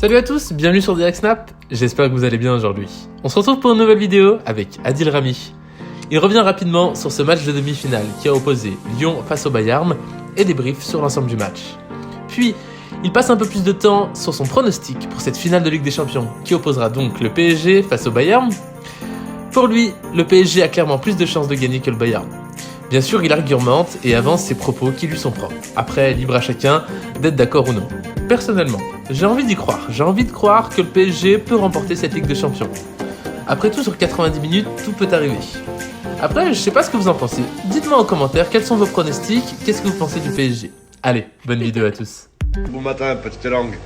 Salut à tous, bienvenue sur Direct Snap, j'espère que vous allez bien aujourd'hui. On se retrouve pour une nouvelle vidéo avec Adil Rami. Il revient rapidement sur ce match de demi-finale qui a opposé Lyon face au Bayern et débrief sur l'ensemble du match. Puis, il passe un peu plus de temps sur son pronostic pour cette finale de Ligue des Champions qui opposera donc le PSG face au Bayern. Pour lui, le PSG a clairement plus de chances de gagner que le Bayern. Bien sûr, il argumente et avance ses propos qui lui sont propres. Après, libre à chacun d'être d'accord ou non. Personnellement, j'ai envie d'y croire. J'ai envie de croire que le PSG peut remporter cette Ligue des Champions. Après tout, sur 90 minutes, tout peut arriver. Après, je sais pas ce que vous en pensez. Dites-moi en commentaire quels sont vos pronostics, qu'est-ce que vous pensez du PSG. Allez, bonne vidéo à tous. Bon matin, petite langue.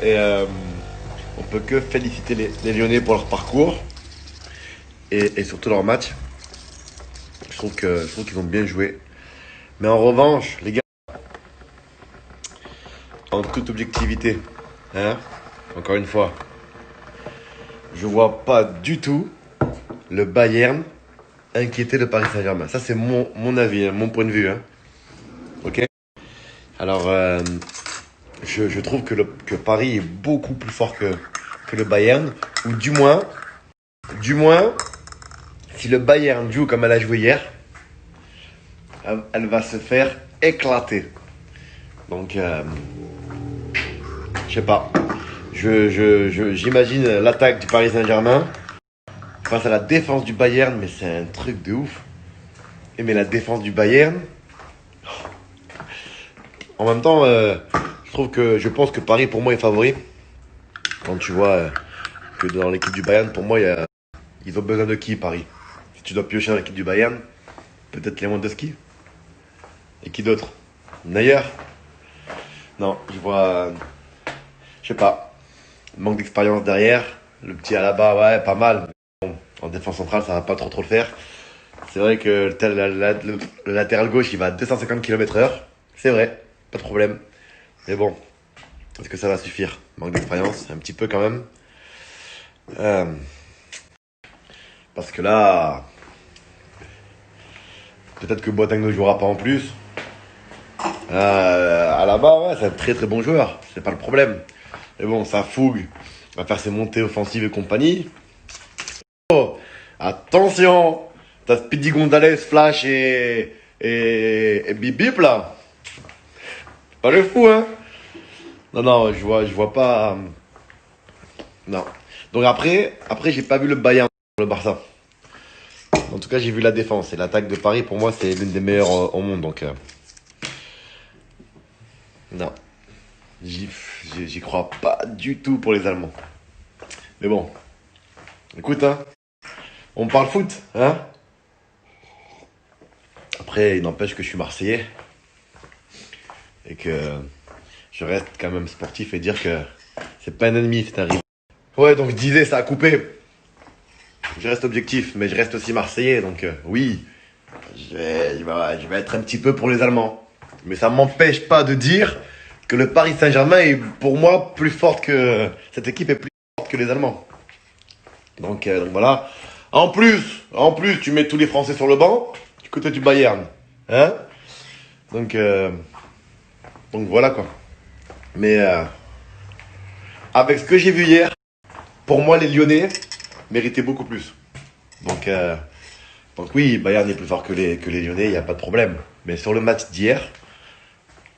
Et on peut que féliciter les Lyonnais pour leur parcours et surtout leur match. Je trouve qu'ils ont bien joué. Mais en revanche, les gars, en toute objectivité, encore une fois, je vois pas du tout le Bayern inquiéter le Paris Saint-Germain. Ça, c'est mon avis, mon point de vue. Ok. Alors, je trouve que Paris est beaucoup plus fort que le Bayern. Ou du moins, si le Bayern joue comme elle a joué hier, elle va se faire éclater. Donc, je sais pas. J'imagine l'attaque du Paris Saint-Germain face à la défense du Bayern, mais c'est un truc de ouf. Et mais la défense du Bayern, en même temps, je pense que Paris pour moi est favori. Quand tu vois que dans l'équipe du Bayern, pour moi, ils ont besoin de qui, Paris? Si tu dois piocher dans l'équipe du Bayern, peut-être Lewandowski. Et qui d'autre? Neuer? Non, je sais pas. Manque d'expérience derrière. Le petit Alaba, ouais, pas mal. Bon, en défense centrale, ça va pas trop le faire. C'est vrai que le latéral gauche, il va à 250 km/h. C'est vrai, pas de problème. Mais bon, est-ce que ça va suffire? Manque d'expérience, un petit peu quand même. Parce que là, peut-être que Boateng ne jouera pas en plus. Alaba, ouais, c'est un très très bon joueur, c'est pas le problème. Mais bon, sa fougue va faire ses montées offensives et compagnie. Oh, attention, t'as Speedy Gonzalez, Flash et Bip Bip là. Pas le fou, hein. Non, je vois pas. Non. Donc après, j'ai pas vu le Bayern, le Barça. En tout cas, j'ai vu la défense et l'attaque de Paris. Pour moi, c'est l'une des meilleures au monde. Donc, non, j'y crois pas du tout pour les Allemands. Mais bon, écoute, on parle foot, Après, il n'empêche que je suis Marseillais et que je reste quand même sportif et dire que c'est pas un ennemi, c'est un rival. Ouais, donc je disais, ça a coupé. Je reste objectif, mais je reste aussi Marseillais, donc oui, je vais être un petit peu pour les Allemands. Mais ça m'empêche pas de dire que le Paris Saint-Germain est pour moi plus forte que... Cette équipe est plus forte que les Allemands. Donc voilà. En plus, tu mets tous les Français sur le banc, du côté du Bayern. Donc voilà quoi. Mais avec ce que j'ai vu hier, pour moi les Lyonnais méritaient beaucoup plus. Donc oui, Bayern est plus fort que les Lyonnais, il n'y a pas de problème. Mais sur le match d'hier,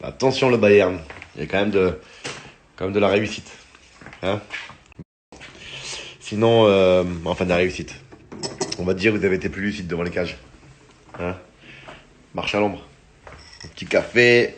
attention le Bayern, il y a quand même de la réussite. Sinon, enfin de la réussite. On va dire que vous avez été plus lucide devant les cages. Marche à l'ombre. Un petit café.